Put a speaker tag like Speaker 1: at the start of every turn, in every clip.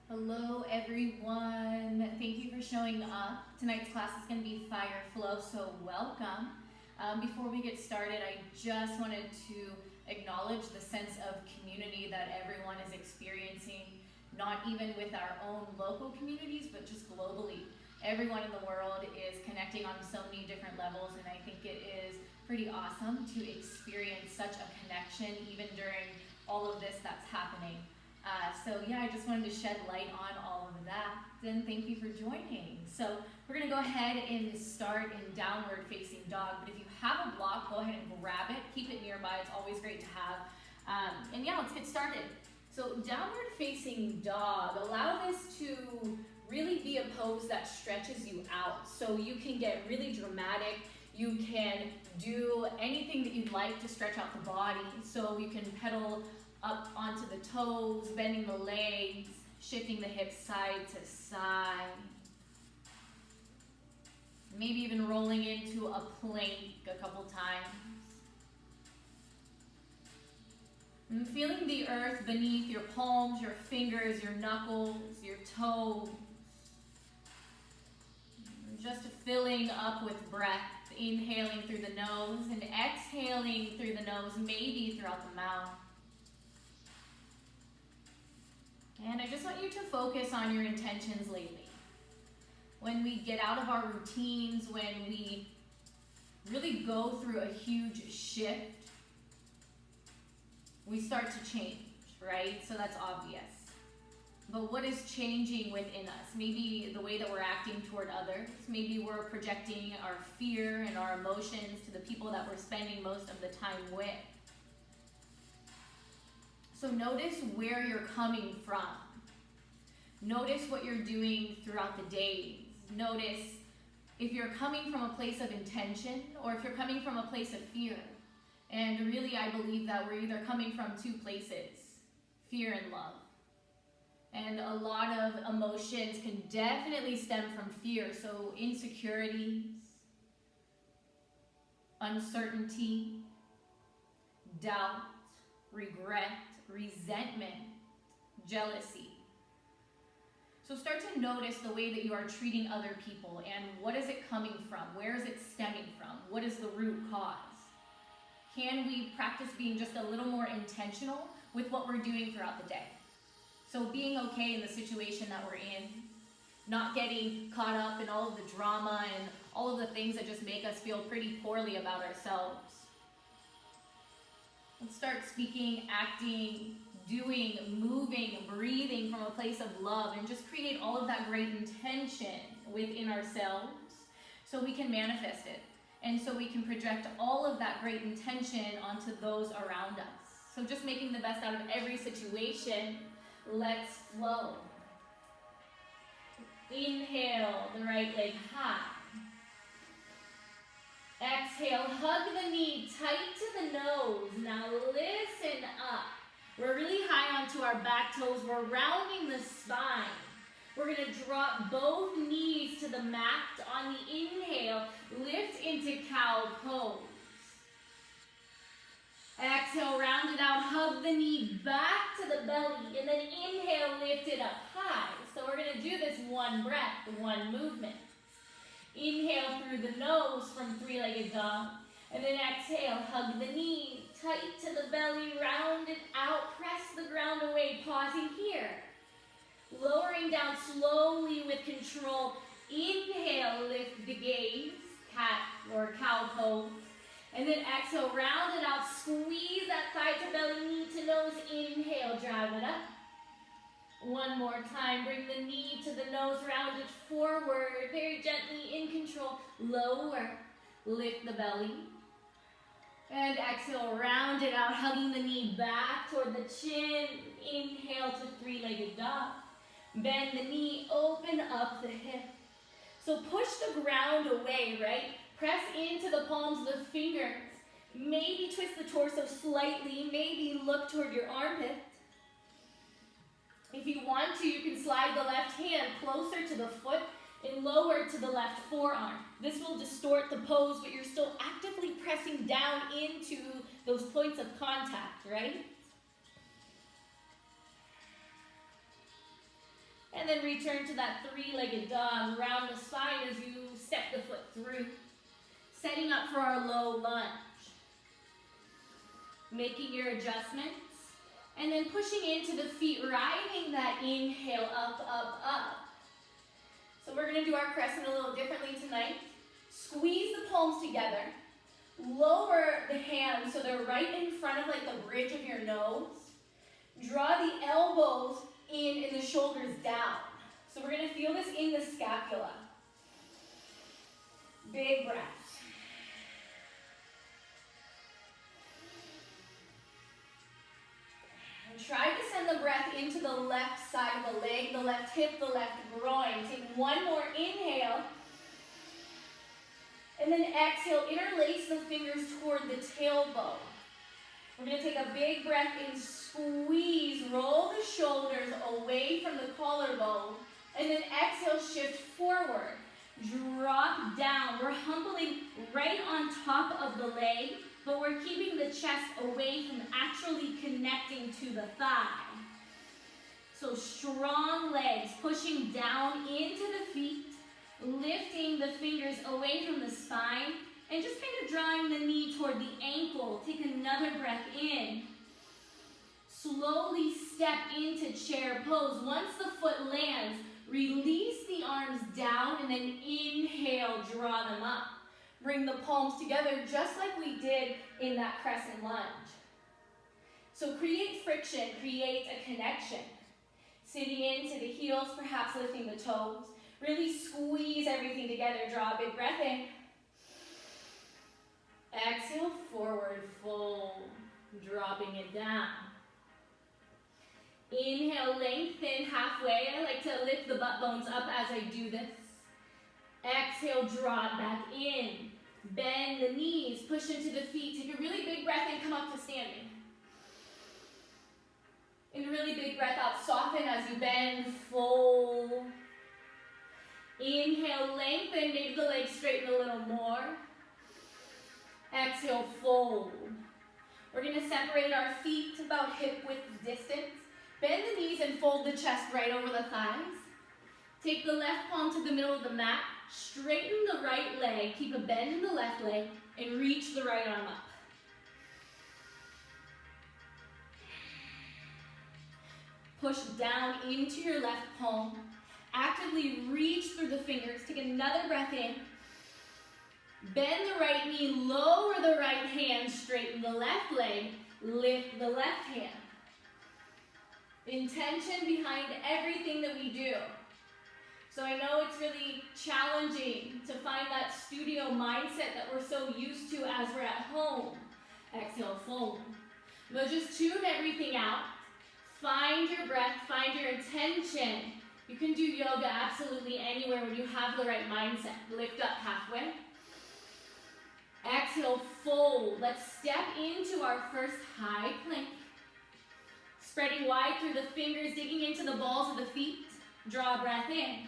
Speaker 1: Hello everyone, thank you for showing up. Tonight's class is going to be Fire Flow, so welcome. Before we get started, I just wanted to acknowledge the sense of community that everyone is experiencing, not even with our own local communities, but just globally. Everyone in the world is connecting on so many different levels, and I think it is pretty awesome to experience such a connection even during all of this that's happening. I just wanted to shed light on all of that. Then thank you for joining. So we're going to go ahead and start in downward facing dog. But if you have a block, go ahead and grab it. Keep it nearby. It's always great to have. Let's get started. So downward facing dog. Allow this to really be a pose that stretches you out. So you can get really dramatic. You can do anything that you'd like to stretch out the body. So you can pedal up onto the toes, bending the legs, shifting the hips side to side. Maybe even rolling into a plank a couple times. And feeling the earth beneath your palms, your fingers, your knuckles, your toes. Just filling up with breath, inhaling through the nose and exhaling through the nose, maybe throughout the mouth. And I just want you to focus on your intentions lately. When we get out of our routines, when we really go through a huge shift, we start to change, right? So that's obvious. But what is changing within us? Maybe the way that we're acting toward others. Maybe we're projecting our fear and our emotions to the people that we're spending most of the time with. So notice where you're coming from. Notice what you're doing throughout the days. Notice if you're coming from a place of intention or if you're coming from a place of fear. And really, I believe that we're either coming from two places, fear and love. And a lot of emotions can definitely stem from fear. So insecurities, uncertainty, doubt, regret, resentment, jealousy. So start to notice the way that you are treating other people and what is it coming from? Where is it stemming from? What is the root cause? Can we practice being just a little more intentional with what we're doing throughout the day? So being okay in the situation that we're in, not getting caught up in all of the drama and all of the things that just make us feel pretty poorly about ourselves. Let's start speaking, acting, doing, moving, breathing from a place of love and just create all of that great intention within ourselves so we can manifest it. And so we can project all of that great intention onto those around us. So just making the best out of every situation. Let's flow. Inhale, the right leg high. Exhale, hug the knee tight to the nose. Now listen up. We're really high onto our back toes. We're rounding the spine. We're going to drop both knees to the mat on the inhale. Lift into cow pose. Exhale, round it out. Hug the knee back to the belly. And then inhale, lift it up high. So we're going to do this one breath, one movement. Inhale through the nose from three-legged dog. And then exhale, hug the knee, tight to the belly, round it out, press the ground away, pausing here. Lowering down slowly with control. Inhale, lift the gaze, cat or cow pose. And then exhale, round it out, squeeze that thigh to belly, knee to nose. Inhale, drive it up. One more time, bring the knee to the nose, round it forward, very gently, in control. Lower, lift the belly. And exhale, round it out, hugging the knee back toward the chin. Inhale to three-legged dog. Bend the knee, open up the hip. So push the ground away, right? Press into the palms of the fingers. Maybe twist the torso slightly. Maybe look toward your armpit. If you want to, you can slide the left hand closer to the foot and lower to the left forearm. This will distort the pose, but you're still actively pressing down into those points of contact, right? And then return to that three-legged dog. Round the spine as you step the foot through. Setting up for our low lunge. Making your adjustments. And then pushing into the feet, riding that inhale up, up, up. So we're going to do our crescent a little differently tonight. Squeeze the palms together. Lower the hands so they're right in front of like the bridge of your nose. Draw the elbows in and the shoulders down. So we're going to feel this in the scapula. Big breath. And try to send the breath into the left side of the leg, the left hip, the left groin. Take one more inhale. And then exhale, interlace the fingers toward the tailbone. We're going to take a big breath in, squeeze, roll the shoulders away from the collarbone, and then exhale, shift forward. Drop down. We're humbling right on top of the leg, but we're keeping the chest away from actually connecting to the thigh. So strong legs, pushing down into the feet, lifting the fingers away from the spine, and just kind of drawing the knee toward the ankle. Take another breath in. Slowly step into chair pose. Once the foot lands, release the arms down and then inhale, draw them up. Bring the palms together just like we did in that crescent lunge. So create friction, create a connection. Sitting into the heels, perhaps lifting the toes. Really squeeze everything together. Draw a big breath in. Exhale, forward fold. Dropping it down. Inhale, lengthen halfway. I like to lift the butt bones up as I do this. Exhale, draw it back in. Bend the knees, push into the feet. Take a really big breath in, come up to standing. And a really big breath out, soften as you bend, fold. Inhale, lengthen, maybe the legs straighten a little more. Exhale, fold. We're going to separate our feet about hip width distance. Bend the knees and fold the chest right over the thighs. Take the left palm to the middle of the mat. Straighten the right leg. Keep a bend in the left leg. And reach the right arm up. Push down into your left palm. Actively reach through the fingers. Take another breath in. Bend the right knee. Lower the right hand. Straighten the left leg. Lift the left hand. Intention behind everything that we do. So I know it's really challenging to find that studio mindset that we're so used to as we're at home. Exhale, fold. But just tune everything out. Find your breath, find your intention. You can do yoga absolutely anywhere when you have the right mindset. Lift up halfway. Exhale, fold. Let's step into our first high plank. Spreading wide through the fingers, digging into the balls of the feet. Draw a breath in.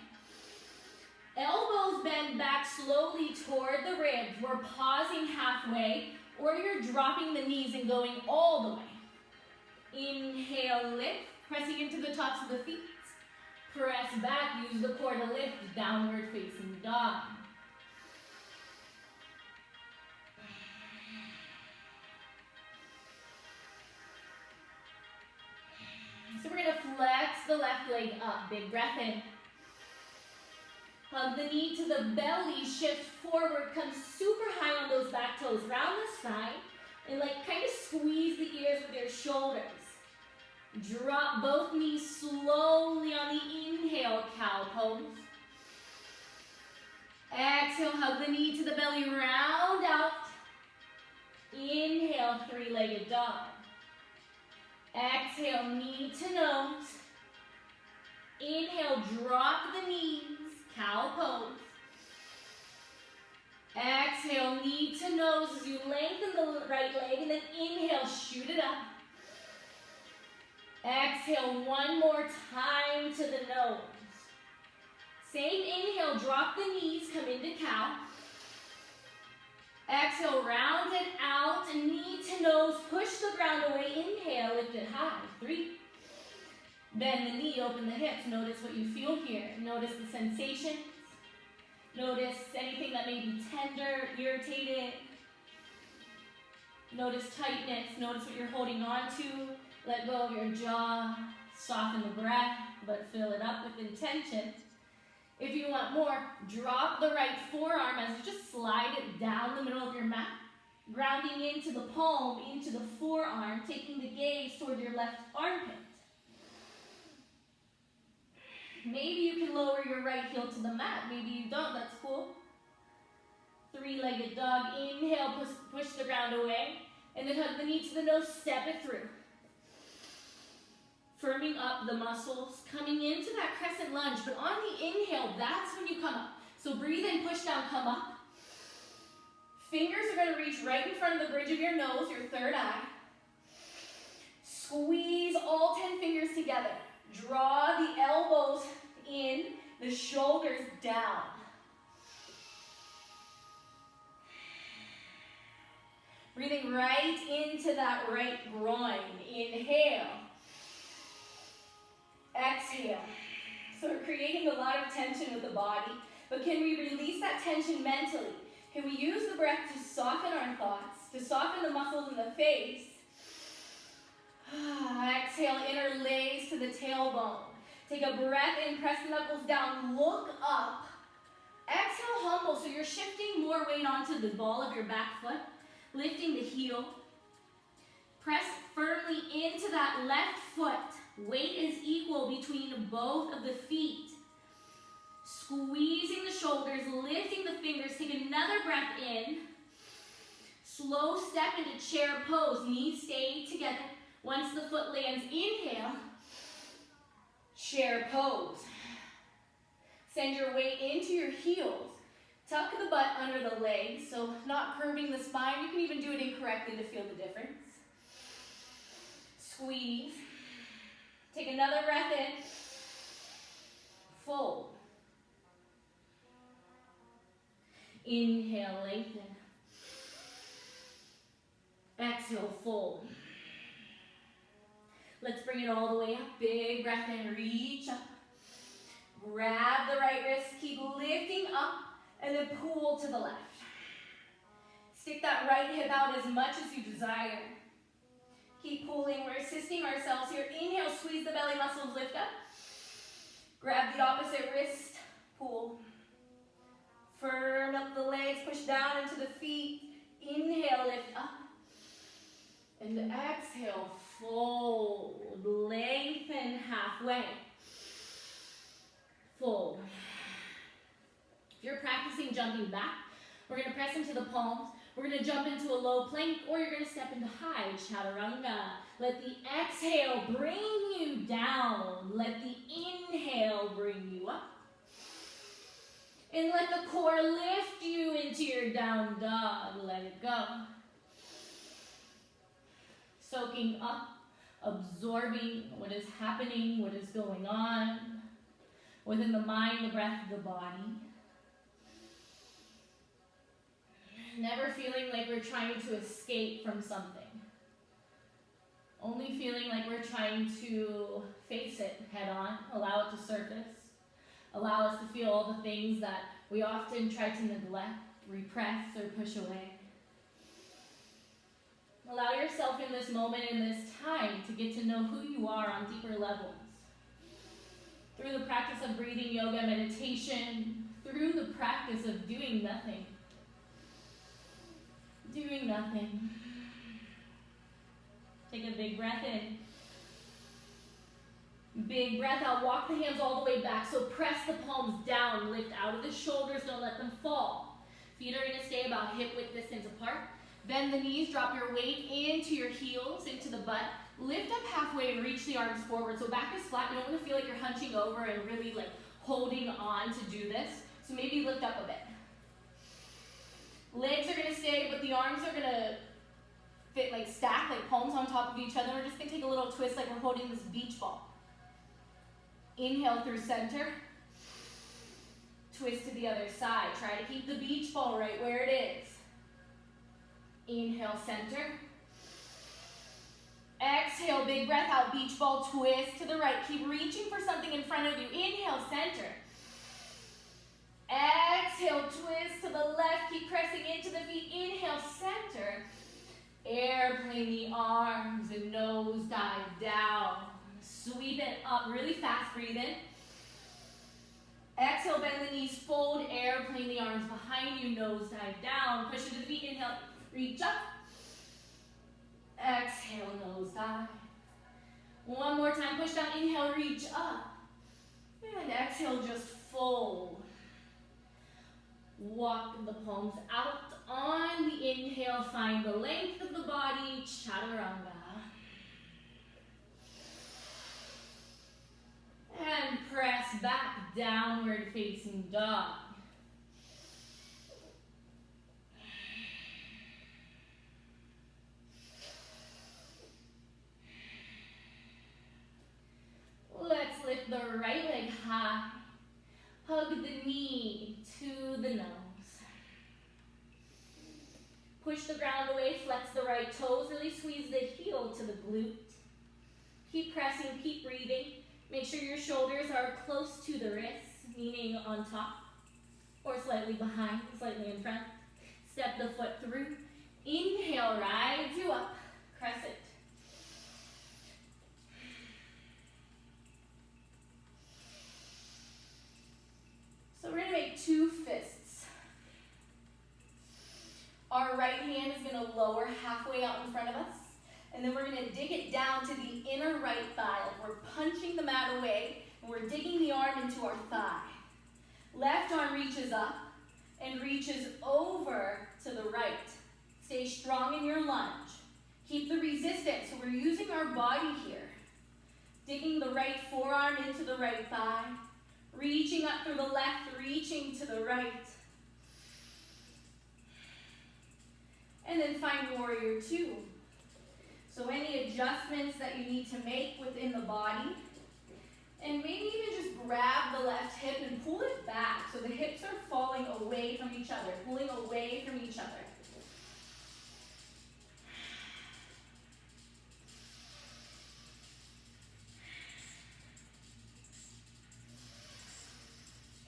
Speaker 1: Elbows bend back slowly toward the ribs. We're pausing halfway, or you're dropping the knees and going all the way. Inhale, lift, pressing into the tops of the feet. Press back, use the core to lift, downward facing dog. So we're going to flex the left leg up. Big breath in. Hug the knee to the belly. Shift forward. Come super high on those back toes. Round the spine. And like kind of squeeze the ears with your shoulders. Drop both knees slowly on the inhale. Cow pose. Exhale. Hug the knee to the belly. Round out. Inhale. Three-legged dog. Exhale, knee to nose. Inhale, drop the knees, cow pose. Exhale, knee to nose as you lengthen the right leg, and then inhale, shoot it up. Exhale, one more time to the nose. Same inhale, drop the knees, come into cow. Exhale, round it out, knee to nose, push the ground away. Inhale, lift it high. 3. Bend the knee, open the hips. Notice what you feel here. Notice the sensations. Notice anything that may be tender, irritated. Notice tightness. Notice what you're holding on to. Let go of your jaw. Soften the breath, but fill it up with intention. If you want more, drop the right forearm as you just slide it down the middle of your mat. Grounding into the palm, into the forearm, taking the gaze toward your left armpit. Maybe you can lower your right heel to the mat. Maybe you don't, that's cool. Three-legged dog. Inhale, push the ground away. And then hug the knee to the nose, step it through. Firming up the muscles, coming into that crescent lunge. But on the inhale, that's when you come up. So breathe in, push down, come up. Fingers are going to reach right in front of the bridge of your nose, your third eye. Squeeze all 10 fingers together. Draw the elbows in, the shoulders down. Breathing right into that right groin. Inhale. Exhale. So we're creating a lot of tension with the body, but can we release that tension mentally? Can we use the breath to soften our thoughts, to soften the muscles in the face? Exhale, interlace to the tailbone. Take a breath in, press the knuckles down, look up. Exhale, humble, so you're shifting more weight onto the ball of your back foot, lifting the heel. Press firmly into that left foot. Weight is equal between both of the feet. Squeezing the shoulders, lifting the fingers. Take another breath in. Slow step into chair pose. Knees stay together. Once the foot lands, inhale. Chair pose. Send your weight into your heels. Tuck the butt under the legs, so not curving the spine. You can even do it incorrectly to feel the difference. Squeeze. Take another breath in. Fold. Inhale, lengthen. Exhale, fold. Let's bring it all the way up. Big breath in, reach up. Grab the right wrist, keep lifting up, and then pull to the left. Stick that right hip out as much as you desire. Keep pulling, we're assisting ourselves here. Inhale, squeeze the belly muscles, lift up. Grab the opposite wrist, pull. Firm up the legs, push down into the feet. Inhale, lift up. And exhale, fold. Lengthen halfway. Fold. If you're practicing jumping back, we're going to press into the palms. We're going to jump into a low plank, or you're going to step into high chaturanga. Let the exhale bring you down. Let the inhale bring you up. And let the core lift you into your down dog. Let it go. Soaking up, absorbing what is happening, what is going on within the mind, the breath, the body. Never feeling like we're trying to escape from something. Only feeling like we're trying to face it head on, allow it to surface, allow us to feel all the things that we often try to neglect, repress, or push away. Allow yourself in this moment, in this time, to get to know who you are on deeper levels. Through the practice of breathing, yoga, meditation, through the practice of doing nothing. Doing nothing. Take a big breath in. Big breath out. Walk the hands all the way back. So press the palms down. Lift out of the shoulders. Don't let them fall. Feet are going to stay about hip width distance apart. Bend the knees. Drop your weight into your heels, into the butt. Lift up halfway and reach the arms forward. So back is flat. You don't want to feel like you're hunching over and really like holding on to do this. So maybe lift up a bit. Legs are going to stay, but the arms are going to fit like stack, like palms on top of each other. We're just going to take a little twist like we're holding this beach ball. Inhale through center. Twist to the other side. Try to keep the beach ball right where it is. Inhale, center. Exhale, big breath out, beach ball twist to the right. Keep reaching for something in front of you. Inhale, center. Exhale, twist to the left. Keep pressing into the feet. Inhale, center. Airplane the arms and nose dive down. Sweep it up really fast. Breathe in. Exhale, bend the knees, fold, airplane the arms behind you, nose dive down. Push into the feet. Inhale, reach up. Exhale, nose dive. One more time, push down. Inhale, reach up. And exhale, just fold. Walk the palms out. On the inhale, find the length of the body, chaturanga. And press back, downward facing dog. Let's lift the right leg high. Hug the knee to the nose. Push the ground away, flex the right toes, really squeeze the heel to the glute. Keep pressing, keep breathing. Make sure your shoulders are close to the wrists, meaning on top, or slightly behind, slightly in front. Step the foot through. Inhale, rise you up, crescent. So we're gonna make two fists. Our right hand is gonna lower halfway out in front of us, and then we're gonna dig it down to the inner right thigh. We're punching the mat away, and we're digging the arm into our thigh. Left arm reaches up and reaches over to the right. Stay strong in your lunge. Keep the resistance, so we're using our body here. Digging the right forearm into the right thigh. Reaching up through the left, reaching to the right. And then find warrior two. So any adjustments that you need to make within the body. And maybe even just grab the left hip and pull it back so the hips are falling away from each other, pulling away from each other.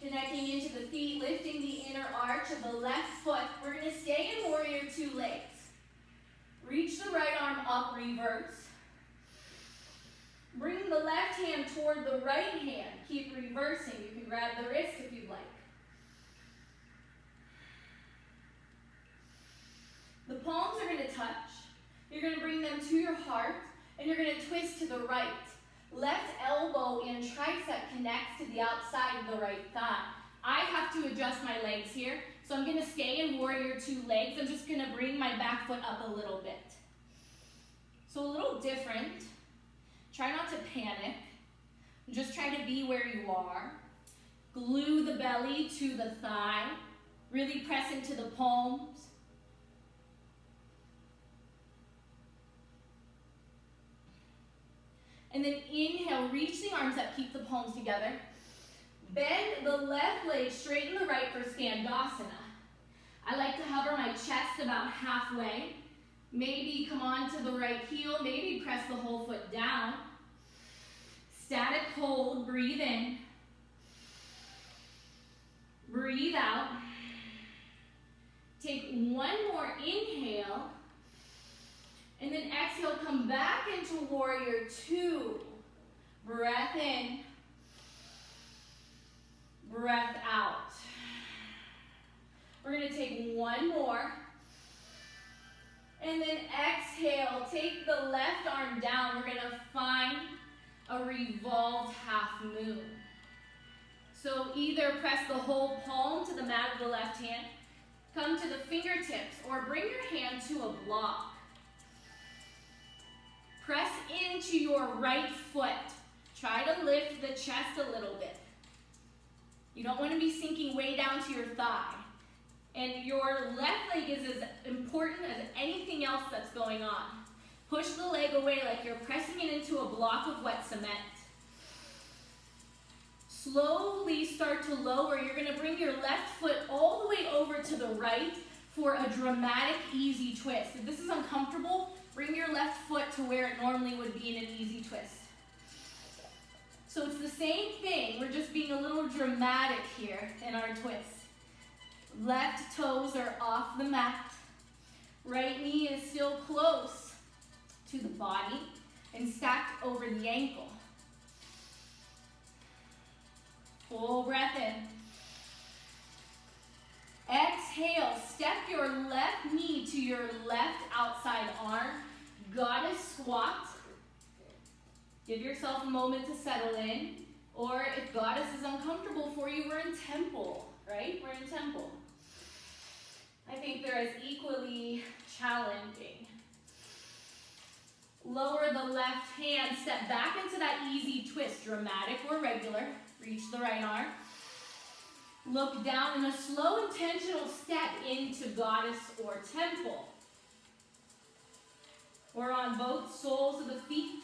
Speaker 1: Connecting into the feet, lifting the inner arch of the left foot. We're going to stay in warrior two legs. Reach the right arm up, reverse. Bring the left hand toward the right hand. Keep reversing. You can grab the wrist if you'd like. The palms are going to touch. You're going to bring them to your heart, and you're going to twist to the right. Left elbow and tricep connects to the outside of the right thigh. I have to adjust my legs here, so I'm going to stay in warrior two legs. I'm just going to bring my back foot up a little bit. So a little different. Try not to panic. Just try to be where you are. Glue the belly to the thigh. Really press into the palms. And then inhale, reach the arms up, keep the palms together. Bend the left leg, straighten the right for Skandasana. I like to hover my chest about halfway. Maybe come on to the right heel, maybe press the whole foot down. Static hold, breathe in. Breathe out. Take one more inhale. And then exhale, come back into warrior two. Breath in. Breath out. We're going to take one more. And then exhale, take the left arm down. We're going to find a revolved half moon. So either press the whole palm to the mat of the left hand, come to the fingertips, or bring your hand to a block. Press into your right foot. Try to lift the chest a little bit. You don't want to be sinking way down to your thigh. And your left leg is as important as anything else that's going on. Push the leg away like you're pressing it into a block of wet cement. Slowly start to lower. You're going to bring your left foot all the way over to the right for a dramatic, easy twist. If this is uncomfortable, bring your left foot to where it normally would be in an easy twist. So it's the same thing, we're just being a little dramatic here in our twist. Left toes are off the mat. Right knee is still close to the body and stacked over the ankle. Full breath in. Exhale, step your left knee to your left outside arm. Goddess squat. Give yourself a moment to settle in. Or if goddess is uncomfortable for you, we're in temple, right? We're in temple. I think they're as equally challenging. Lower the left hand, step back into that easy twist, dramatic or regular. Reach the right arm. Look down in a slow, intentional step into goddess or temple. We're on both soles of the feet.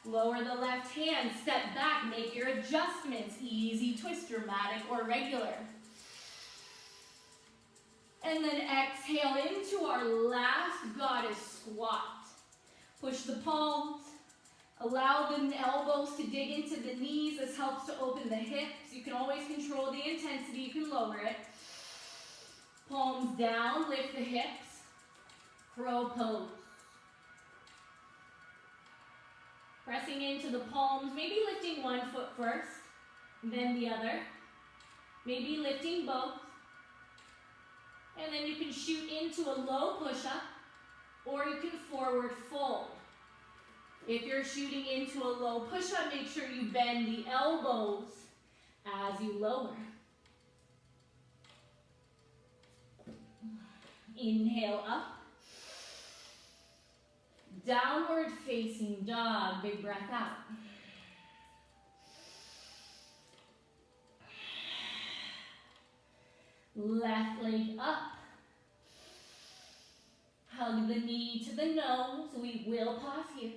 Speaker 1: Lower the left hand, step back, make your adjustments. Easy twist, dramatic or regular. And then exhale into our last goddess squat. Push the palms. Allow the elbows to dig into the knees. This helps to open the hips. You can always control the intensity. You can lower it. Palms down, lift the hips. Crow pose. Pressing into the palms, maybe lifting one foot first, then the other. Maybe lifting both. And then you can shoot into a low push-up, or you can forward fold. If you're shooting into a low push-up, make sure you bend the elbows as you lower. Inhale up. Downward facing dog, big breath out. Left leg up. Hug the knee to the nose. We will pause here.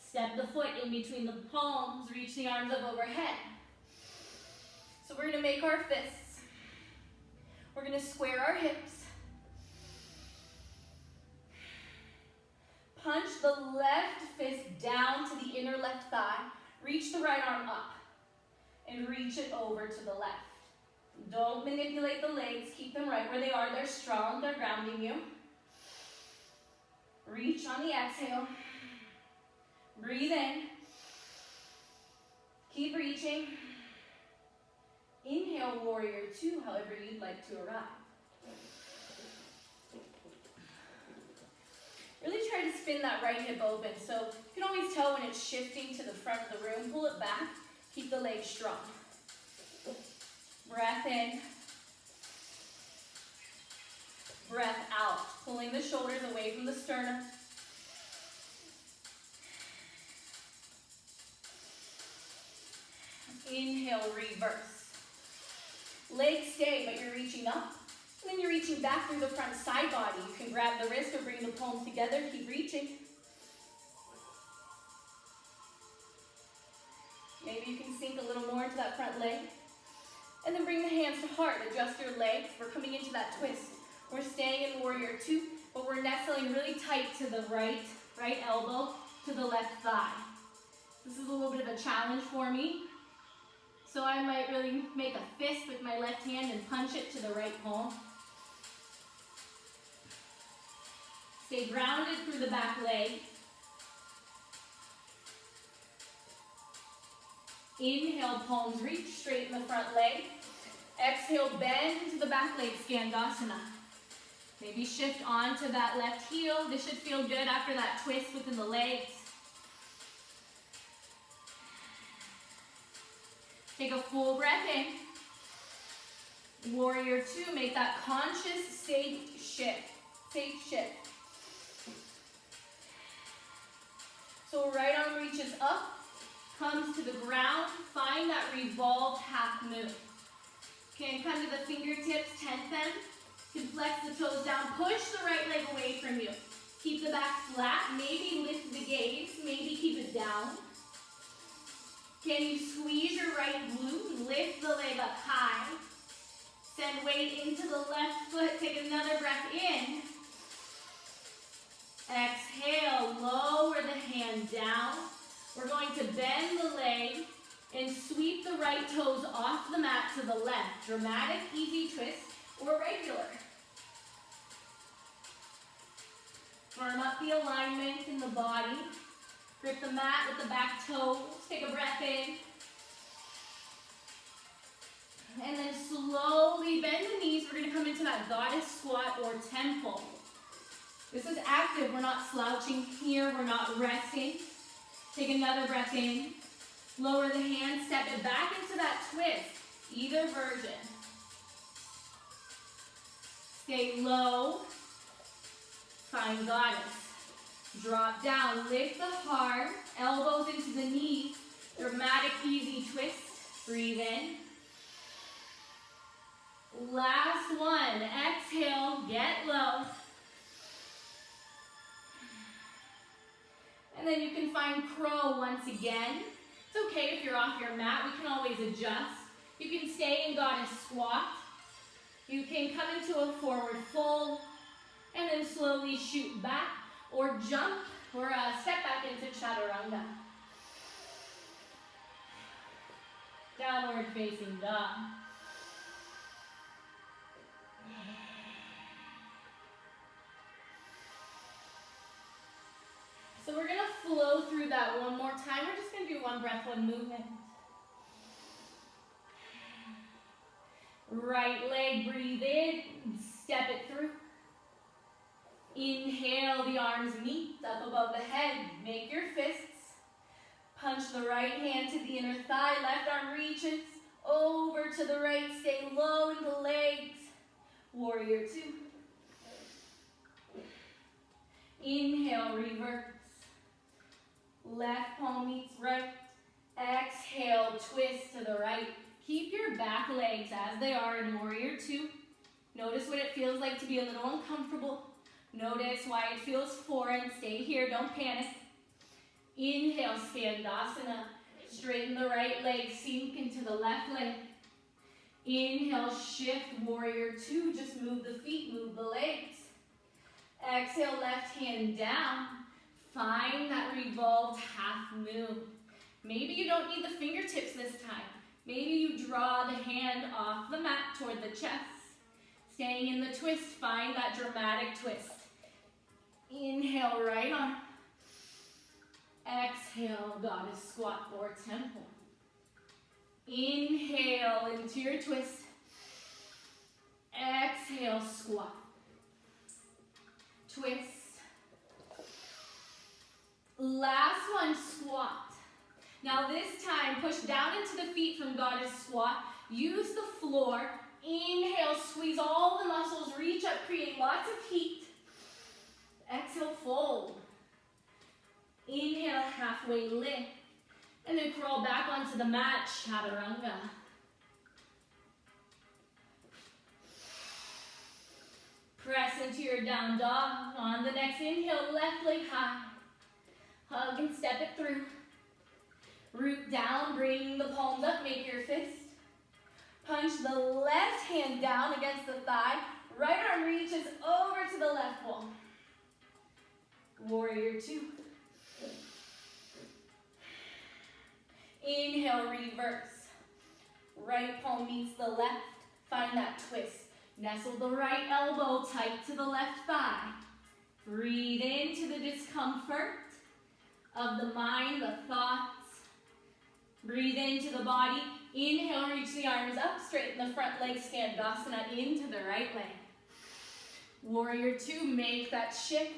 Speaker 1: Step the foot in between the palms, reach the arms up overhead. So we're going to make our fists. We're going to square our hips. Punch the left fist down to the inner left thigh. Reach the right arm up and reach it over to the left. Don't manipulate the legs. Keep them right where they are. They're strong. They're grounding you. Reach on the exhale. Breathe in. Keep reaching. Inhale, warrior two, however you'd like to arrive. Really try to spin that right hip open. So you can always tell when it's shifting to the front of the room. Pull it back. Keep the legs strong. Breath in. Breath out. Pulling the shoulders away from the sternum. Inhale, reverse. Legs stay, but you're reaching up. And then you're reaching back through the front side body. You can grab the wrist or bring the palms together. Keep reaching. Maybe you can sink a little more into that front leg. And then bring the hands to heart. Adjust your legs. We're coming into that twist. We're staying in warrior two, but we're nestling really tight to the right elbow, to the left thigh. This is a little bit of a challenge for me. So I might really make a fist with my left hand and punch it to the right palm. Stay grounded through the back leg. Inhale, palms reach, straighten the front leg. Exhale, bend into the back leg, Skandasana. Maybe shift onto that left heel. This should feel good after that twist within the legs. Take a full breath in. Warrior two, make that conscious, safe shift. So right arm reaches up, comes to the ground, find that revolved half moon. Can come to the fingertips, tent them. Can flex the toes down, push the right leg away from you. Keep the back flat, maybe lift the gaze, maybe keep it down. Can you squeeze your right glute? Lift the leg up high. Send weight into the left foot. Take another breath in. Exhale, lower the hand down. We're going to bend the leg and sweep the right toes off the mat to the left. Dramatic, easy twist, or regular. Firm up the alignment in the body. Grip the mat with the back toes. Take a breath in. And then slowly bend the knees. We're going to come into that goddess squat or temple. This is active. We're not slouching here. We're not resting. Take another breath in. Lower the hand. Step it back into that twist. Either version. Stay low. Find goddess. Drop down. Lift the heart. Elbows into the knees. Dramatic, easy twist. Breathe in. Last one. Exhale. Get low. And then you can find crow once again. It's okay if you're off your mat. We can always adjust. You can stay in goddess squat. You can come into a forward fold and then slowly shoot back or jump or step back into chaturanga. Downward facing dog. So we're going to flow through that one more time. We're just going to do one breath, one movement. Right leg, breathe in, step it through. Inhale, the arms meet up above the head. Make your fists. Punch the right hand to the inner thigh. Left arm reaches over to the right. Stay low in the legs. Warrior two. Inhale, reverse. Left palm meets right. Exhale, twist to the right. Keep your back legs as they are in warrior two. Notice what it feels like to be a little uncomfortable. Notice why it feels foreign. Stay here, don't panic. Inhale, Skandasana. Straighten the right leg, sink into the left leg. Inhale, shift, warrior two. Just move the feet, move the legs. Exhale, left hand down. Find that revolved half moon. Maybe you don't need the fingertips this time. Maybe you draw the hand off the mat toward the chest. Staying in the twist, find that dramatic twist. Inhale, right arm. Exhale, goddess squat or temple. Inhale into your twist. Exhale, squat. Twist. Last one, squat. Now this time, push down into the feet from goddess squat. Use the floor. Inhale, squeeze all the muscles, reach up, create lots of heat. Exhale, fold. Inhale, halfway lift. And then crawl back onto the mat, chaturanga. Press into your down dog. On the next inhale, left leg high. Hug and step it through. Root down, bring the palms up, make your fist. Punch the left hand down against the thigh. Right arm reaches over to the left wall. Warrior two. Inhale, reverse. Right palm meets the left. Find that twist. Nestle the right elbow tight to the left thigh. Breathe into the discomfort of the mind, the thoughts. Breathe into the body. Inhale, reach the arms up, straighten the front leg, Skandasana into the right leg. Warrior two, make that shift.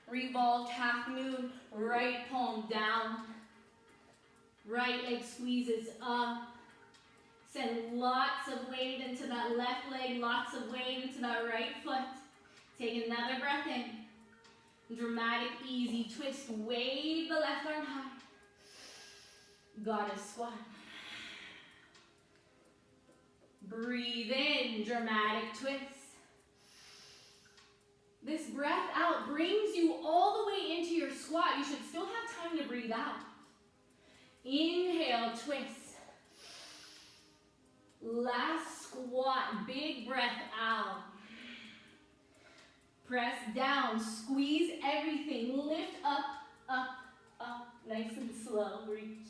Speaker 1: Revolved half moon, right palm down. Right leg squeezes up. Send lots of weight into that left leg, lots of weight into that right foot. Take another breath in. Dramatic, easy twist. Wave the left arm high. Goddess squat. Breathe in, dramatic twist. This breath out brings you all the way into your squat. You should still have time to breathe out. Inhale, twist. Last squat, big breath out. Press down, squeeze everything, lift up, up, up, nice and slow, reach.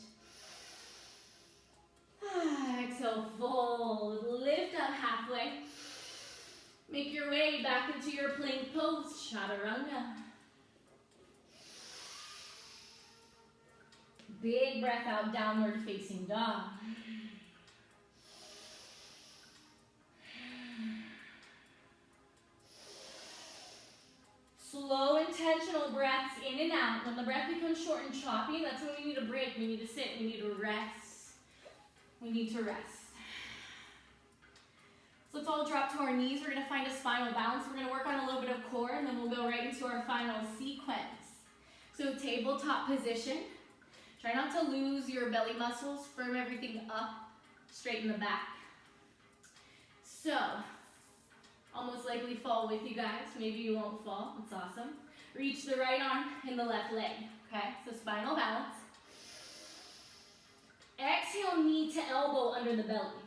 Speaker 1: Exhale, fold, lift up halfway. Make your way back into your plank pose, chaturanga. Big breath out, downward facing dog. Slow, intentional breaths in and out. When the breath becomes short and choppy, that's when we need a break. We need to sit. We need to rest. We need to rest. So let's all drop to our knees. We're going to find a spinal balance. We're going to work on a little bit of core, and then we'll go right into our final sequence. So tabletop position. Try not to lose your belly muscles. Firm everything up, straighten the back. So, almost likely fall with you guys. Maybe you won't fall. That's awesome. Reach the right arm and the left leg. Okay, so spinal balance. Exhale, knee to elbow under the belly.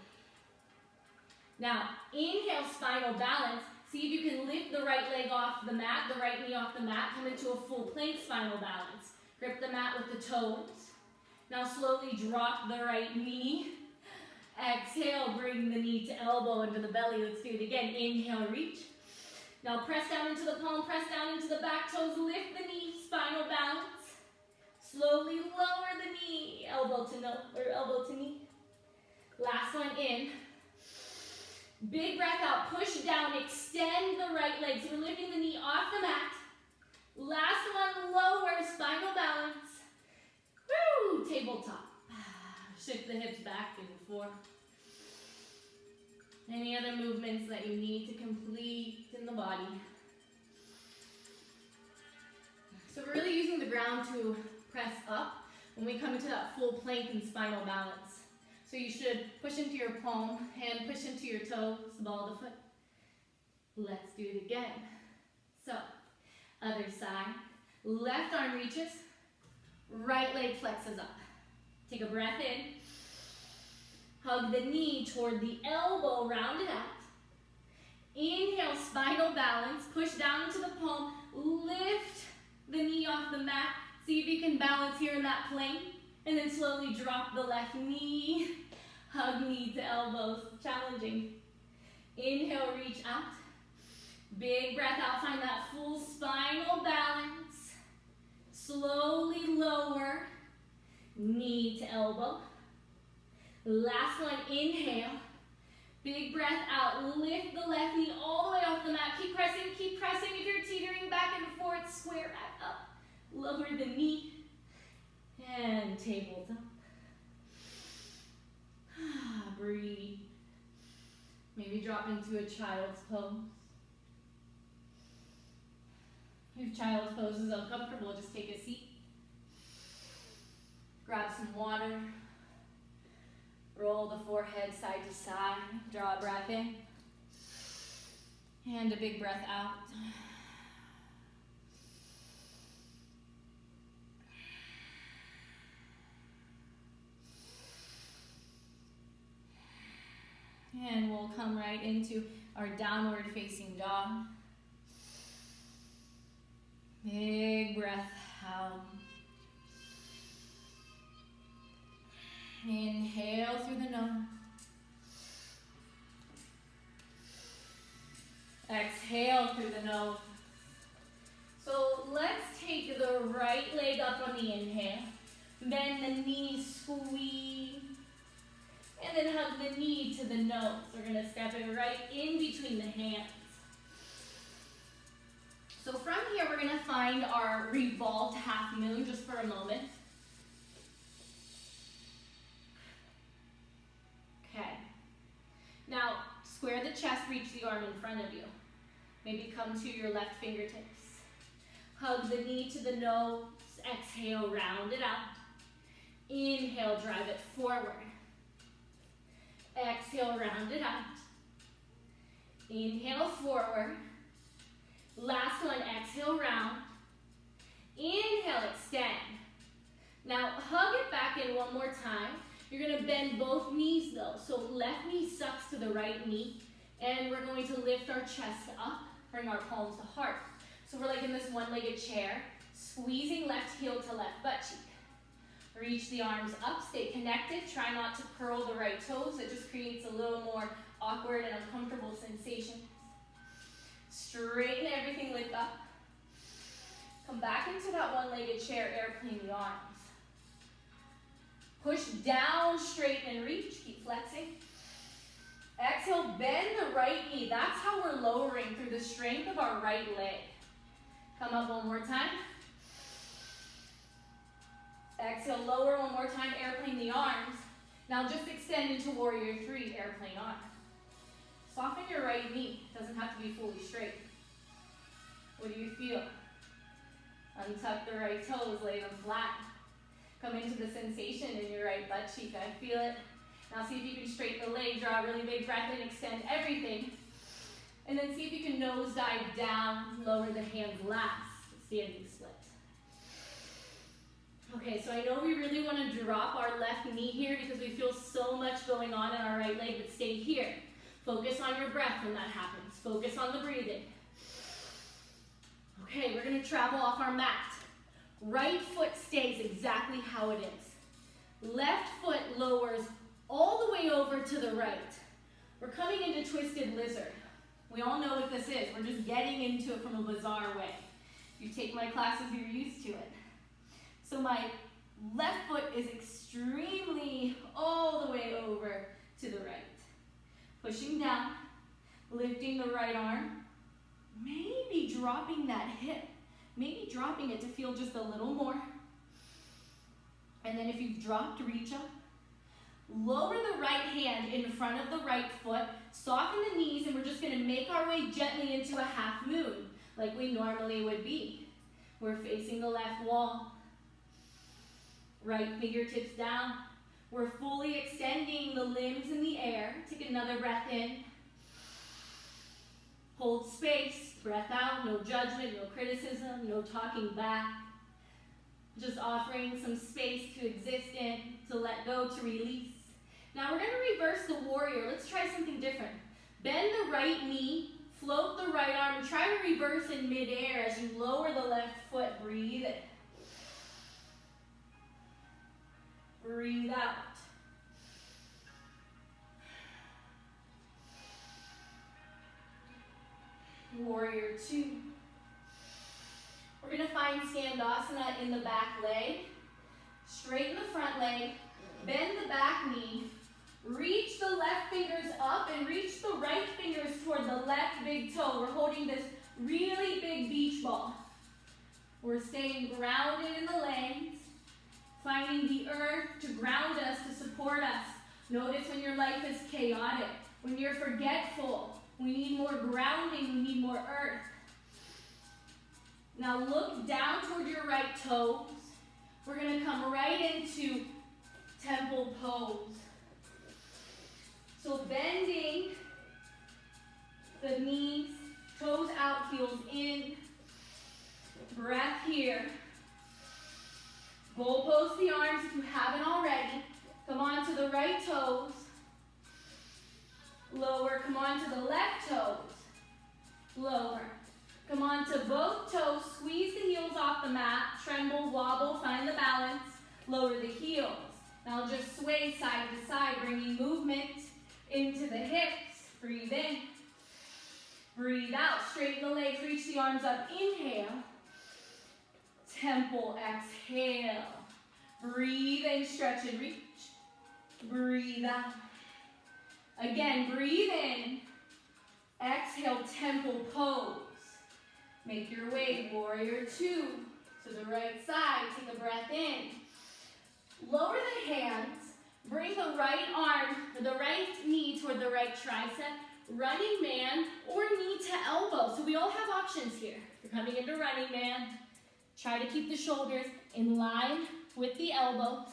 Speaker 1: Now, inhale, spinal balance. See if you can lift the right leg off the mat, the right knee off the mat. Come into a full plank spinal balance. Grip the mat with the toes. Now slowly drop the right knee. Exhale, bring the knee to elbow under the belly. Let's do it again. Inhale, reach. Now press down into the palm, press down into the back toes. Lift the knee, spinal balance. Slowly lower the knee, elbow to knee. Last one in. Big breath out, push down, extend the right leg. So we're lifting the knee off the mat. Last one, lower, spinal balance. Woo, tabletop. Shift the hips back and forth. Any other movements that you need to complete in the body. So we're really using the ground to press up when we come into that full plank and spinal balance. So you should push into your palm, hand push into your toes, ball the foot. Let's do it again. So, other side. Left arm reaches, right leg flexes up. Take a breath in. Hug the knee toward the elbow, round it out. Inhale, spinal balance. Push down into the palm. Lift the knee off the mat. See if you can balance here in that plank. And then slowly drop the left knee. Hug knee to elbows. Challenging. Inhale, reach out. Big breath out. Find that full spinal balance. Slowly lower. Knee to elbow. Last one, inhale. Big breath out. Lift the left knee all the way off the mat. Keep pressing, keep pressing. If you're teetering back and forth, square back up. Lower the knee. And tabletop. Breathe. Maybe drop into a child's pose. If child's pose is uncomfortable, just take a seat. Grab some water. Roll the forehead side to side. Draw a breath in. And a big breath out. And we'll come right into our downward facing dog. Big breath out. Inhale through the nose. Exhale through the nose. So let's take the right leg up on the inhale. Bend the knee, squeeze. And then hug the knee to the nose. We're going to step it right in between the hands. So from here, we're going to find our revolved half moon just for a moment. Okay. Now, square the chest, reach the arm in front of you. Maybe come to your left fingertips. Hug the knee to the nose. Exhale, round it out. Inhale, drive it forward. Exhale, round it out. Inhale, forward. Last one, exhale, round. Inhale, extend. Now, hug it back in one one more time. You're gonna bend both knees though. So left knee sucks to the right knee, and we're going to lift our chest up, bring our palms to heart. So we're like in this one-legged chair, squeezing left heel to left butt cheek. Reach the arms up, stay connected. Try not to curl the right toes. It just creates a little more awkward and uncomfortable sensation. Straighten everything, lift up. Come back into that one-legged chair, airplane the arms. Push down, straighten and reach. Keep flexing. Exhale, bend the right knee. That's how we're lowering through the strength of our right leg. Come up one more time. Exhale, lower one more time, airplane the arms. Now just extend into warrior three, airplane arm. Soften your right knee. Doesn't have to be fully straight. What do you feel? Untuck the right toes, lay them flat. Come into the sensation in your right butt cheek. I feel it. Now see if you can straighten the leg, draw a really big breath in, extend everything. And then see if you can nose dive down, lower the hands last, standing split. Okay, so I know we really want to drop our left knee here because we feel so much going on in our right leg, but stay here. Focus on your breath when that happens. Focus on the breathing. Okay, we're going to travel off our mat. Right foot stays exactly how it is. Left foot lowers all the way over to the right. We're coming into twisted lizard. We all know what this is. We're just getting into it from a bizarre way. If you take my classes, you're used to it. So my left foot is extremely all the way over to the right. Pushing down, lifting the right arm, maybe dropping that hip, maybe dropping it to feel just a little more. And then if you've dropped, reach up. Lower the right hand in front of the right foot, soften the knees, and we're just going to make our way gently into a half moon, like we normally would be. We're facing the left wall. Right fingertips down. We're fully extending the limbs in the air. Take another breath in. Hold space, breath out, no judgment, no criticism, no talking back. Just offering some space to exist in, to let go, to release. Now we're going to reverse the warrior. Let's try something different. Bend the right knee, float the right arm, and try to reverse in midair as you lower the left foot. Breathe in. Breathe out. Warrior two. We're going to find Skandasana in the back leg. Straighten the front leg. Bend the back knee. Reach the left fingers up and reach the right fingers toward the left big toe. We're holding this really big beach ball. We're staying grounded in the legs. Finding the earth to ground us, to support us. Notice when your life is chaotic, when you're forgetful, we need more grounding, we need more earth. Now look down toward your right toes. We're going to come right into temple pose. So bending the knees, toes out, heels in. Breath here. Goalpost the arms if you haven't already. Come on to the right toes. Lower, come on to the left toes. Lower. Come on to both toes. Squeeze the heels off the mat. Tremble, wobble, find the balance. Lower the heels. Now just sway side to side, bringing movement into the hips. Breathe in. Breathe out. Straighten the legs, reach the arms up. Inhale. Temple, exhale. Breathe in, stretch and reach. Breathe out. Again, breathe in. Exhale, temple pose. Make your way, warrior two. To the right side, take a breath in. Lower the hands. Bring the right arm, or the right knee toward the right tricep. Running man or knee to elbow. So we all have options here. If you're coming into running man, try to keep the shoulders in line with the elbows.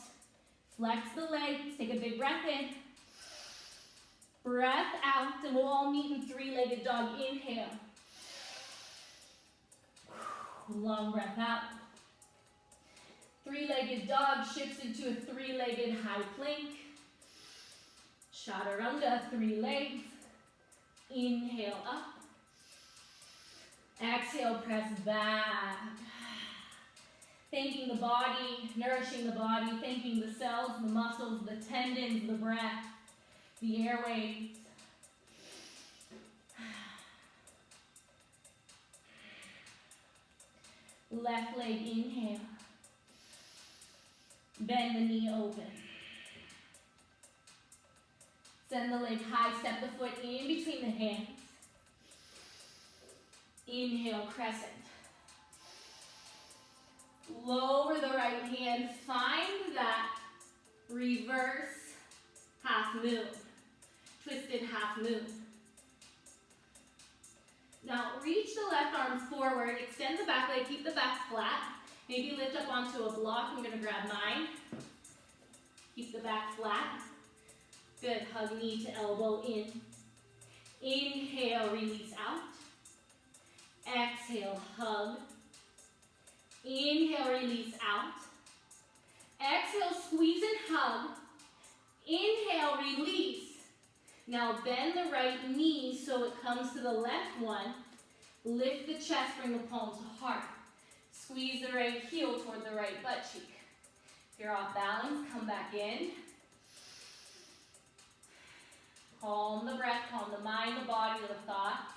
Speaker 1: Flex the legs. Take a big breath in. Breath out, and we'll all meet in three-legged dog. Inhale. Long breath out. Three-legged dog shifts into a three-legged high plank. Chaturanga, 3 legs. Inhale up. Exhale, press back. Thanking the body, nourishing the body, thanking the cells, the muscles, the tendons, the breath, the airways. Left leg, inhale. Bend the knee open. Send the leg high, step the foot in between the hands. Inhale, crescent. Lower the right hand, find that reverse half moon, twisted half moon. Now reach the left arm forward, extend the back leg, keep the back flat. Maybe lift up onto a block. I'm gonna grab mine. Keep the back flat. Good, hug knee to elbow in. Inhale, release out. Exhale, hug. Inhale, release out. Exhale, squeeze and hug. Inhale, release. Now bend the right knee so it comes to the left one. Lift the chest, bring the palms to heart. Squeeze the right heel toward the right butt cheek. If you're off balance, come back in. Calm the breath, calm the mind, the body, the thoughts.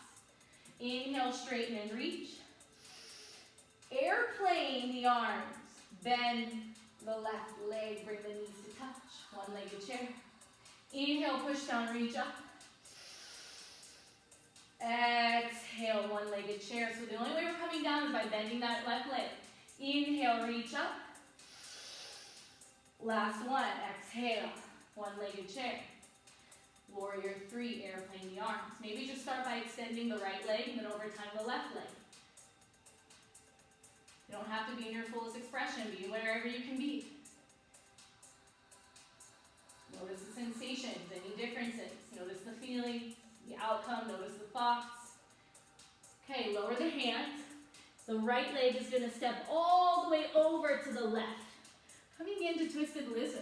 Speaker 1: Inhale, straighten and reach. Airplane the arms. Bend the left leg, bring the knees to touch. One-legged chair. Inhale, push down, reach up. Exhale, one-legged chair. So the only way we're coming down is by bending that left leg. Inhale, reach up. Last one, exhale, one-legged chair. Warrior 3, airplane the arms. Maybe just start by extending the right leg and then over time the left leg. You don't have to be in your fullest expression. Be wherever you can be. Notice the sensations, any differences. Notice the feeling, the outcome, notice the thoughts. Okay, lower the hands. The right leg is going to step all the way over to the left. Coming into twisted lizard.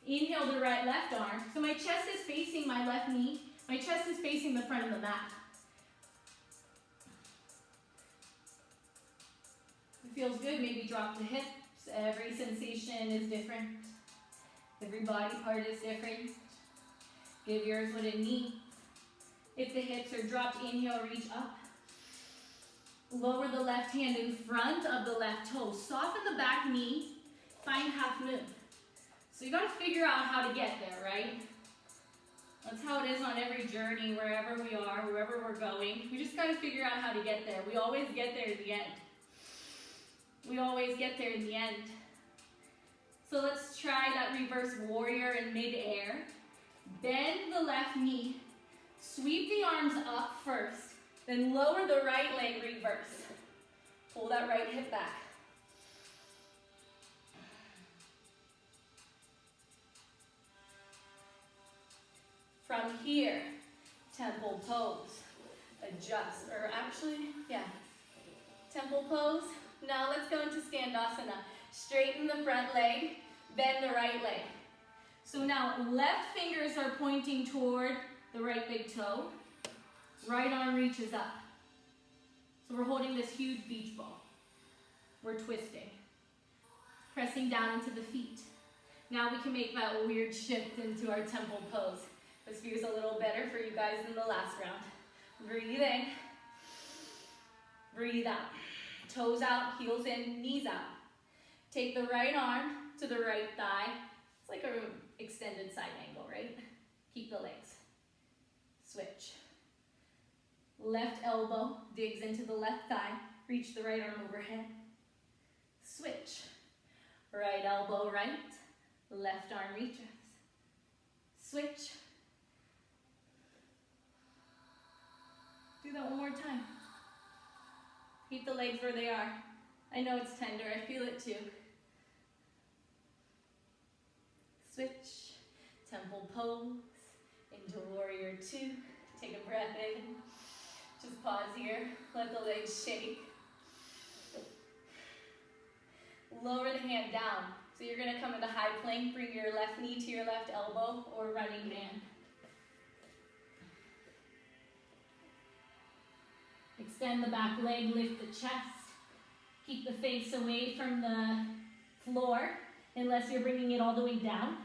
Speaker 1: Inhale the right left arm. So my chest is facing my left knee. My chest is facing the front of the mat. If it feels good, maybe drop the hips. Every sensation is different. Every body part is different. Give yours what it needs. If the hips are dropped, inhale, reach up. Lower the left hand in front of the left toe. Soften the back knee. Find half moon. So you got to figure out how to get there, right? That's how it is on every journey, wherever we are, wherever we're going. We just got to figure out how to get there. We always get there in the end. We always get there in the end. So let's try that reverse warrior in mid-air. Bend the left knee. Sweep the arms up first. Then lower the right leg, reverse. Pull that right hip back. From here, temple pose. Adjust, or actually, temple pose. Now let's go into Skandasana. Straighten the front leg, bend the right leg. So now left fingers are pointing toward the right big toe. Right arm reaches up. So we're holding this huge beach ball. We're twisting. Pressing down into the feet. Now we can make that weird shift into our temple pose. This feels a little better for you guys than the last round. Breathe in. Breathe out. Toes out, heels in, knees out. Take the right arm to the right thigh. It's like an extended side angle, right? Keep the legs. Switch. Left elbow digs into the left thigh. Reach the right arm overhead. Switch. Right elbow right. Left arm reaches. Switch. Do that one more time. Keep the legs where they are. I know it's tender, I feel it too. Switch, temple pose, into warrior 2. Take a breath in. Just pause here, let the legs shake. Lower the hand down. So you're gonna come into high plank, bring your left knee to your left elbow, or running man. Extend the back leg, lift the chest. Keep the face away from the floor, unless you're bringing it all the way down.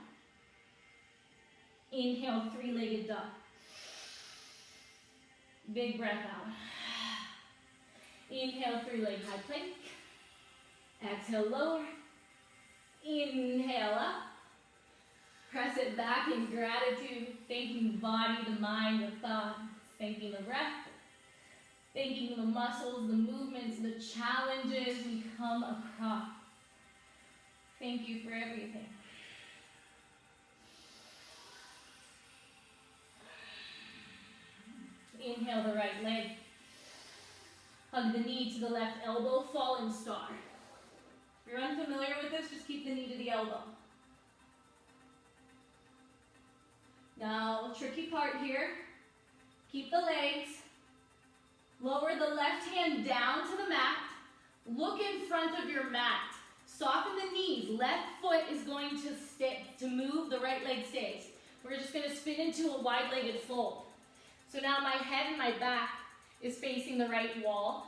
Speaker 1: Inhale, three-legged dog. Big breath out. Inhale, three-leg high plank. Exhale, lower. Inhale up. Press it back in gratitude, thanking the body, the mind, the thoughts, thanking the breath, thanking the muscles, the movements, the challenges we come across. Thank you for everything. Inhale the right leg. Hug the knee to the left elbow, fallen star. If you're unfamiliar with this, just keep the knee to the elbow. Now, tricky part here. Keep the legs. Lower the left hand down to the mat. Look in front of your mat. Soften the knees. Left foot is going to move, the right leg stays. We're just going to spin into a wide-legged fold. So now my head and my back is facing the right wall.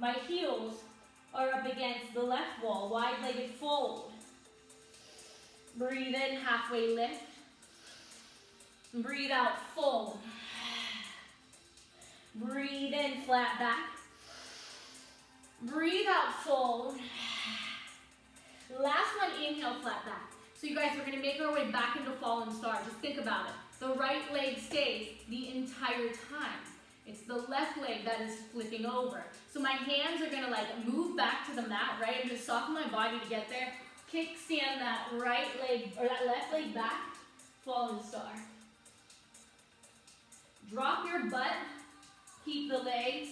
Speaker 1: My heels are up against the left wall, wide-legged fold. Breathe in, halfway lift. Breathe out, fold. Breathe in, flat back. Breathe out, fold. Last one, inhale, flat back. So you guys, we're gonna make our way back into fallen star. Just think about it. The right leg stays the entire time. It's the left leg that is flipping over. So my hands are gonna like move back to the mat, right? And just soften my body to get there. Kickstand that right leg, or that left leg back, fallen star. Drop your butt, keep the legs,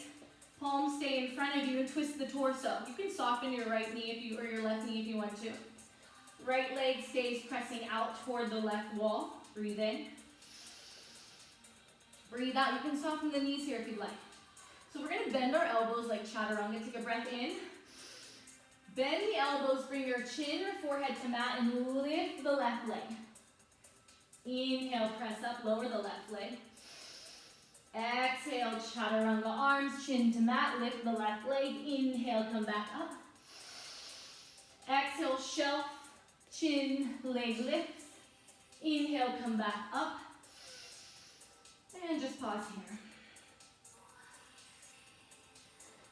Speaker 1: palms stay in front of you, and twist the torso. You can soften your right knee or your left knee if you want to. Right leg stays pressing out toward the left wall. Breathe in. Breathe out. You can soften the knees here if you'd like. So we're going to bend our elbows like chaturanga. Take a breath in. Bend the elbows, bring your chin or forehead to mat, and lift the left leg. Inhale, press up, lower the left leg. Exhale, chaturanga arms, chin to mat, lift the left leg. Inhale, come back up. Exhale, shelf, chin, leg lifts. Inhale, come back up. And just pause here.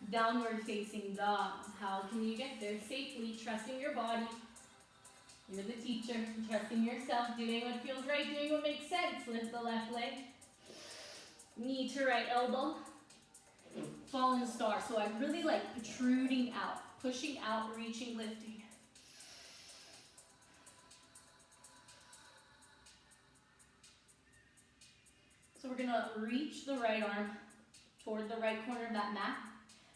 Speaker 1: Downward facing dog. How can you get there safely? Trusting your body. You're the teacher. Trusting yourself. Doing what feels right. Doing what makes sense. Lift the left leg. Knee to right elbow. Fallen star. So I really like protruding out. Pushing out, reaching, lifting. So we're going to reach the right arm toward the right corner of that mat.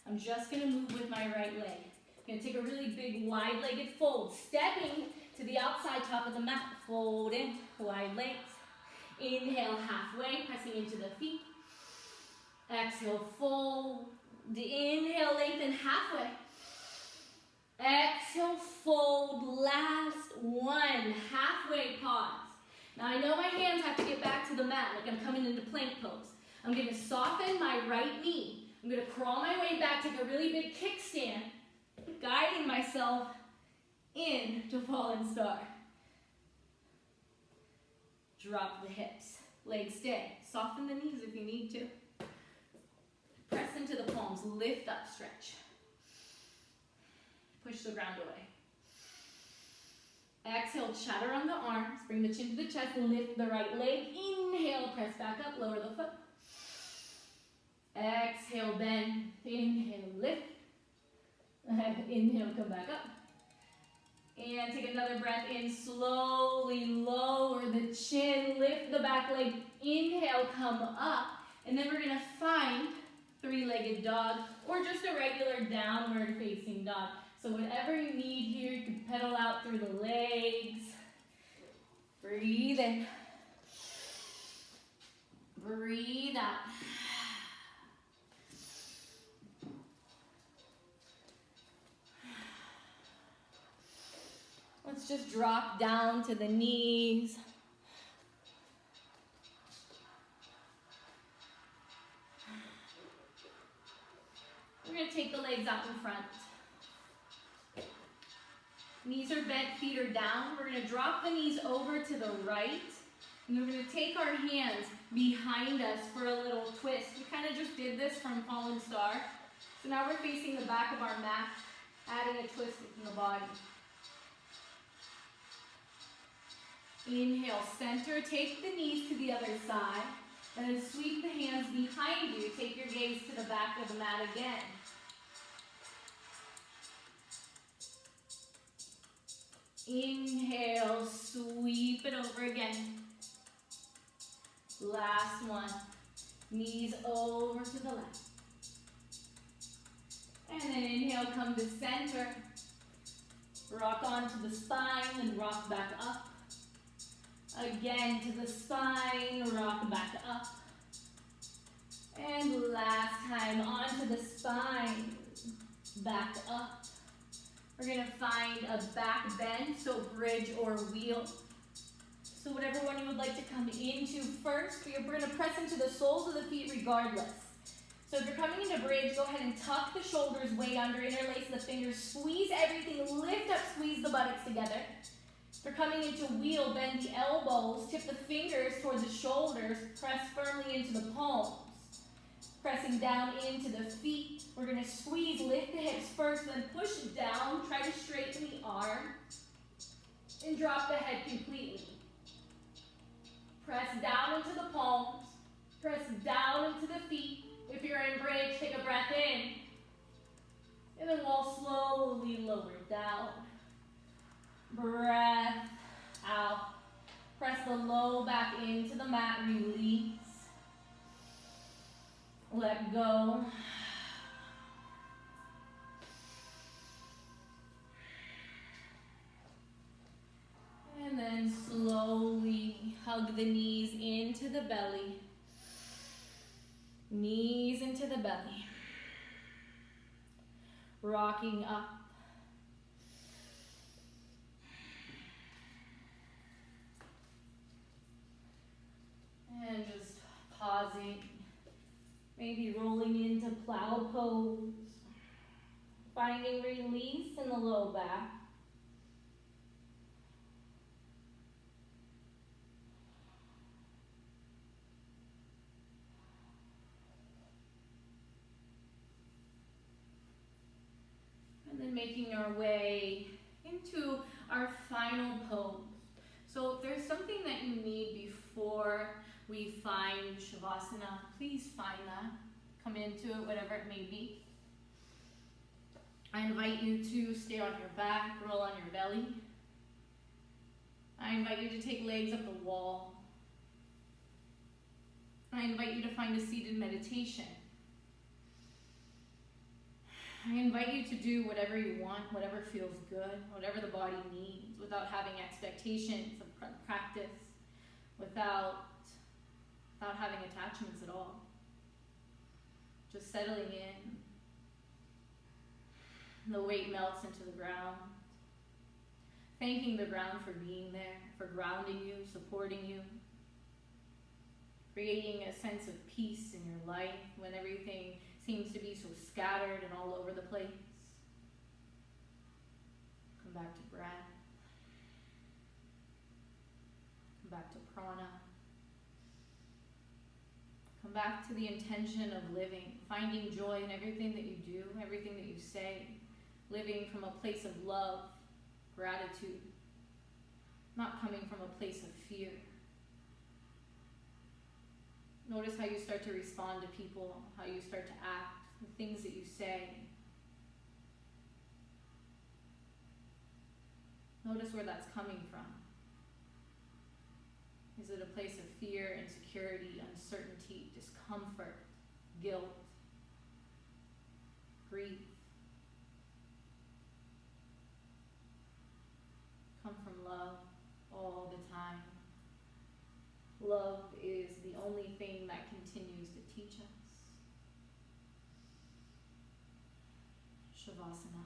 Speaker 1: I'm just going to move with my right leg. I'm going to take a really big wide-legged fold. Stepping to the outside top of the mat. Fold in, wide legs. Inhale, halfway, pressing into the feet. Exhale, fold. Inhale, lengthen halfway. Exhale, fold. Last one. Halfway pause. Now I know my hands have to get back to the mat, like I'm coming into plank pose. I'm going to soften my right knee. I'm going to crawl my way back, take a really big kickstand, guiding myself into fallen star. Drop the hips, legs stay. Soften the knees if you need to. Press into the palms, lift up, stretch. Push the ground away. Exhale, chaturanga arms. Bring the chin to the chest, lift the right leg. Inhale, press back up, lower the foot. Exhale, bend. Inhale, lift. Inhale, come back up. And take another breath in. Slowly lower the chin, lift the back leg. Inhale, come up. And then we're going to find three-legged dog or just a regular downward facing dog. So whatever you need here, you can pedal out through the legs. Breathe in. Breathe out. Let's just drop down to the knees. We're going to take the legs out in front. Knees are bent, feet are down. We're going to drop the knees over to the right. And we're going to take our hands behind us for a little twist. We kind of just did this from Fallen Star. So now we're facing the back of our mat, adding a twist in the body. Inhale, center, take the knees to the other side, and then sweep the hands behind you. Take your gaze to the back of the mat again. Inhale, sweep it over again. Last one. Knees over to the left. And then inhale, come to center. Rock onto the spine and rock back up. Again to the spine, rock back up. And last time, onto the spine, back up. We're going to find a back bend, so bridge or wheel. So whatever one you would like to come into first, we're going to press into the soles of the feet regardless. So if you're coming into bridge, go ahead and tuck the shoulders way under, interlace the fingers, squeeze everything, lift up, squeeze the buttocks together. If you're coming into wheel, bend the elbows, tip the fingers towards the shoulders, press firmly into the palms. Pressing down into the feet, we're going to squeeze, lift the hips first, then push down, try to straighten the arm, and drop the head completely. Press down into the palms, press down into the feet. If you're in bridge, take a breath in, and then we'll slowly lower down. Breath out. Press the low back into the mat, release. Let go. And then slowly hug the knees into the belly. Knees into the belly. Rocking up. And just pausing. Maybe rolling into plow pose. Finding release in the low back. And then making our way into our final pose. So if there's something that you need before we find Shavasana, please find that. Come into it, whatever it may be. I invite you to stay on your back, roll on your belly. I invite you to take legs up the wall. I invite you to find a seated meditation. I invite you to do whatever you want, whatever feels good, whatever the body needs, without having expectations of practice, without having attachments at all. Just settling in. The weight melts into the ground. Thanking the ground for being there, for grounding you, supporting you. Creating a sense of peace in your life when everything seems to be so scattered and all over the place. Come back to breath. Come back to prana. Come back to the intention of living, finding joy in everything that you do, everything that you say, living from a place of love, gratitude, not coming from a place of fear. Notice how you start to respond to people, how you start to act, the things that you say. Notice where that's coming from. Is it a place of fear, insecurity, uncertainty, discomfort, guilt, grief? Come from love all the time. Love is the only thing that continues to teach us. Shavasana.